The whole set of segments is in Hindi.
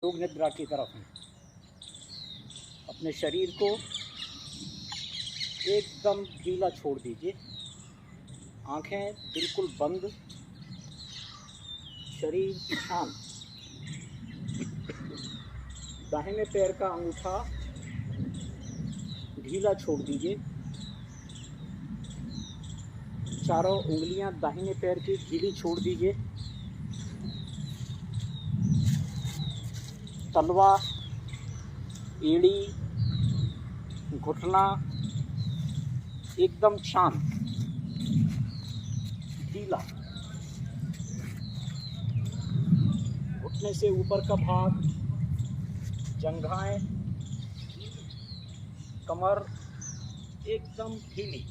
योग निद्रा की तरफ हैं। अपने शरीर को एकदम ढीला छोड़ दीजिए, आंखें बिल्कुल बंद, शरीर शांत। दाहिने पैर का अंगूठा ढीला छोड़ दीजिए, चारों उंगलियां दाहिने पैर की ढीली छोड़ दीजिए। तलवा, एड़ी, घुटना एकदम शांत, ढीला। घुटने से ऊपर का भाग, जंघाएं, कमर एकदम ढीली,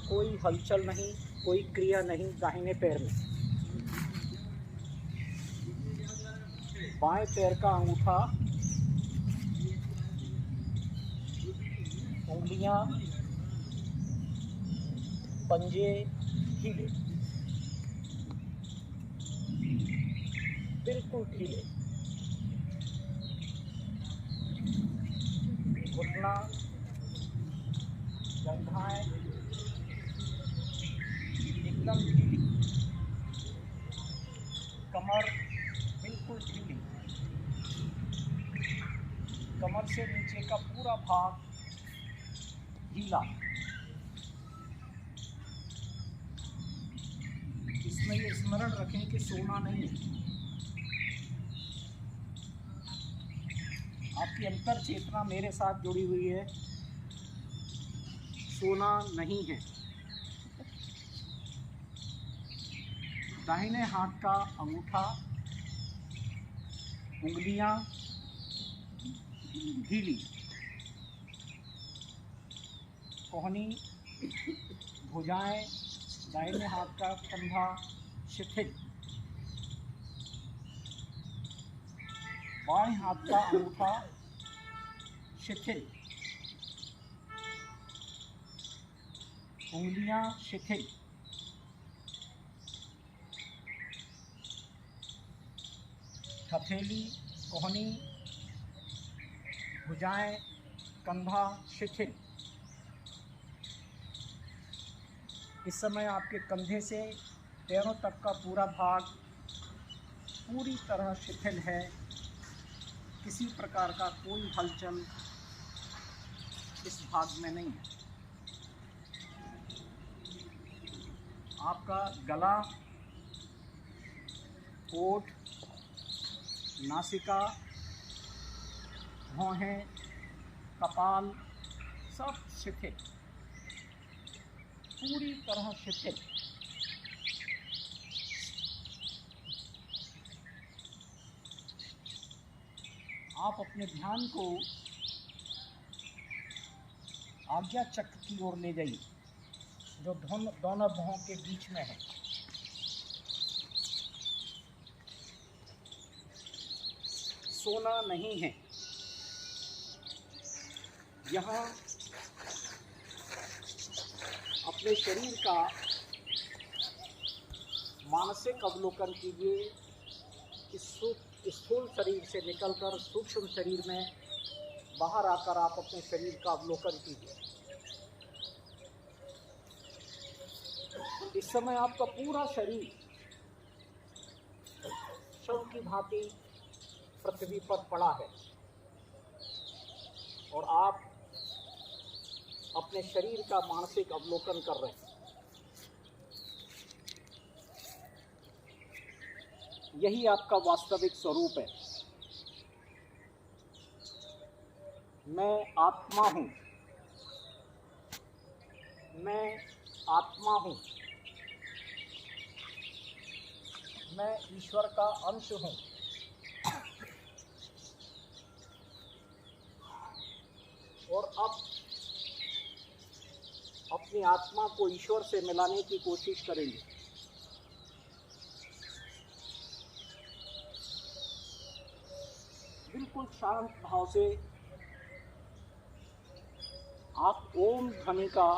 कोई हलचल नहीं, कोई क्रिया नहीं दाहिने पैर में। बाएं पैर का अंगूठा, उंगलियां, पंजे ढीले, बिल्कुल ढीले। घुटना, जंघाएं एकदम ढीली, कमर बिल्कुल ढीली, कमर से नीचे का पूरा भाग ढीला। इसमें ये स्मरण रखें कि सोना नहीं है। आपकी अंतर चेतना मेरे साथ जुड़ी हुई है, सोना नहीं है। दाहिने हाथ का अंगूठा, उंगलियां ढीली, कोहनी, भुजाएं, दाहिने हाथ का कंधा शिथिल। बाएं हाथ का अंगूठा शिथिल, उंगलियां शिथिल। हथेली, कोहनी, भुजाएं, कंधा शिथिल। इस समय आपके कंधे से पैरों तक का पूरा भाग पूरी तरह शिथिल है, किसी प्रकार का कोई हलचल इस भाग में नहीं है। आपका गला, होठ, नासिका, भौहें, कपाल सब शिथिल, पूरी तरह शिथिल। आप अपने ध्यान को आज्ञा चक्र की ओर ले जाइए, जो दोनों भौहों के बीच में है। सोना नहीं है। यहाँ अपने शरीर का मानसिक अवलोकन कीजिए। इस स्थूल शरीर से निकलकर सूक्ष्म शरीर में बाहर आकर आप अपने शरीर का अवलोकन कीजिए। इस समय आपका पूरा शरीर शव की भांति पृथ्वी पर पड़ा है और आप अपने शरीर का मानसिक अवलोकन कर रहे हैं। यही आपका वास्तविक स्वरूप है। मैं आत्मा हूँ, मैं आत्मा हूँ, मैं ईश्वर का अंश हूँ। और अब अपनी आत्मा को ईश्वर से मिलाने की कोशिश करेंगे। बिल्कुल शांत भाव से आप ओम ध्वनि का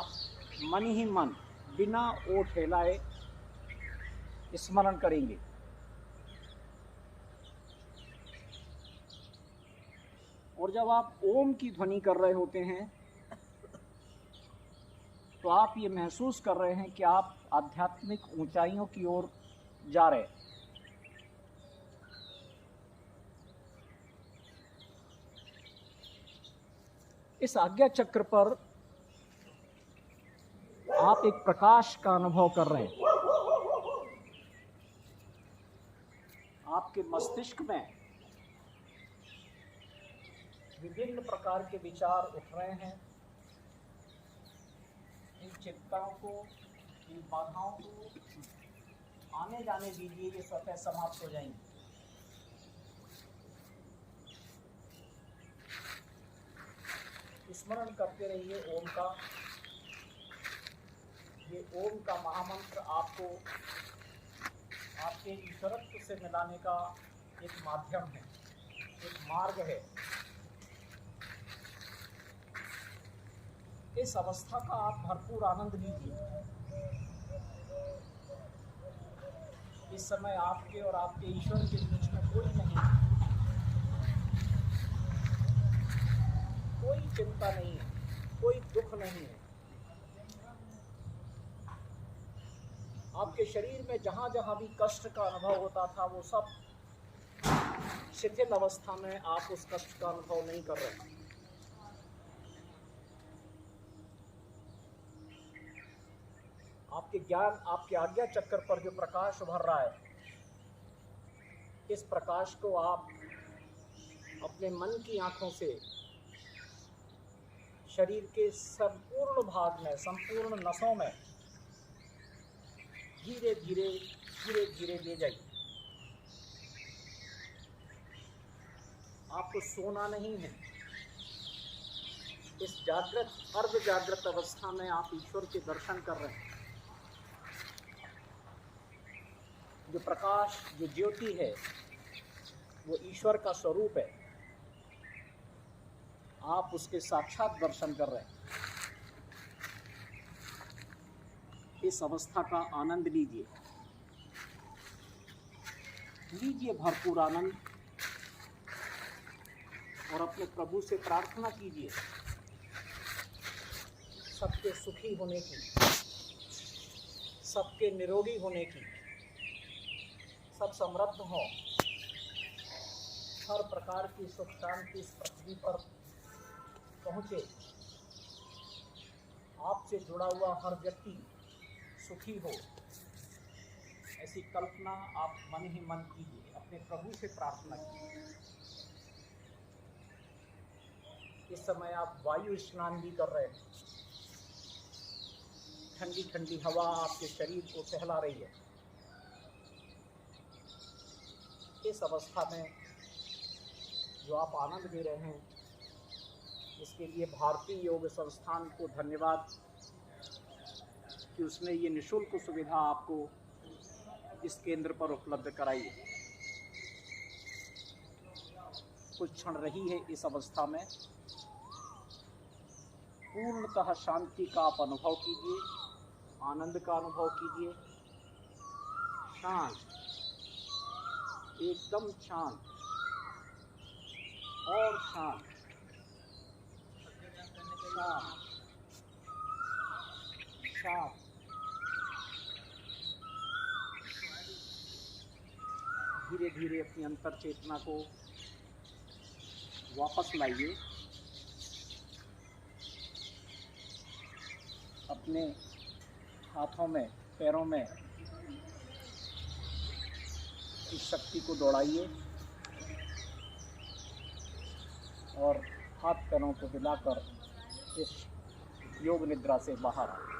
मन ही मन, बिना ओठ हिलाए स्मरण करेंगे। और जब आप ओम की ध्वनि कर रहे होते हैं तो आप ये महसूस कर रहे हैं कि आप आध्यात्मिक ऊंचाइयों की ओर जा रहे हैं। इस आज्ञा चक्र पर आप एक प्रकाश का अनुभव कर रहे हैं। आपके मस्तिष्क में विभिन्न प्रकार के विचार उठ रहे हैं। इन चिंताओं को, इन बाधाओं को आने जाने दीजिए, ये स्वतः समाप्त हो जाएंगे। स्मरण करते रहिए ओम का। ये ओम का महामंत्र आपको आपके ईश्वरत्व से मिलाने का एक माध्यम है, एक मार्ग है। इस अवस्था का आप भरपूर आनंद लीजिए। इस समय आपके और आपके ईश्वर के बीच में कोई नहीं है, कोई चिंता नहीं है, कोई दुख नहीं है। आपके शरीर में जहाँ जहाँ भी कष्ट का अनुभव होता था वो सब शिथिल अवस्था में आप उस कष्ट का अनुभव नहीं कर रहे। आपके ज्ञान, आपके आज्ञा चक्र पर जो प्रकाश उभर रहा है, इस प्रकाश को आप अपने मन की आंखों से शरीर के संपूर्ण भाग में, संपूर्ण नसों में धीरे धीरे धीरे धीरे ले जाइए। आपको सोना नहीं है। इस जागृत, अर्ध जागृत अवस्था में आप ईश्वर के दर्शन कर रहे हैं। जो प्रकाश, जो ज्योति है, वो ईश्वर का स्वरूप है। आप उसके साक्षात दर्शन कर रहे हैं। इस अवस्था का आनंद लीजिए, लीजिए भरपूर आनंद, और अपने प्रभु से प्रार्थना कीजिए सबके सुखी होने की, सबके निरोगी होने की, सब समृद्ध हो, हर प्रकार की सुख शांति इस पृथ्वी पर पहुँचे। आपसे जुड़ा हुआ हर व्यक्ति सुखी हो, ऐसी कल्पना आप मन ही मन कीजिए, अपने प्रभु से प्रार्थना कीजिए। इस समय आप वायु स्नान भी कर रहे हैं। ठंडी ठंडी हवा आपके शरीर को सहला रही है। इस अवस्था में जो आप आनंद ले रहे हैं, इसके लिए भारतीय योग संस्थान को धन्यवाद कि उसने ये निःशुल्क सुविधा आपको इस केंद्र पर उपलब्ध कराई है। कुछ क्षण रही है इस अवस्था में, पूर्णतः शांति का आप अनुभव कीजिए, आनंद का अनुभव कीजिए। शांत, एकदम शांत और शांत, शांत, शांत। धीरे धीरे अपनी अंतर चेतना को वापस लाइए। अपने हाथों में, पैरों में इस शक्ति को दौड़ाइए और हाथ पैरों को हिलाकर इस योग निद्रा से बाहर आए।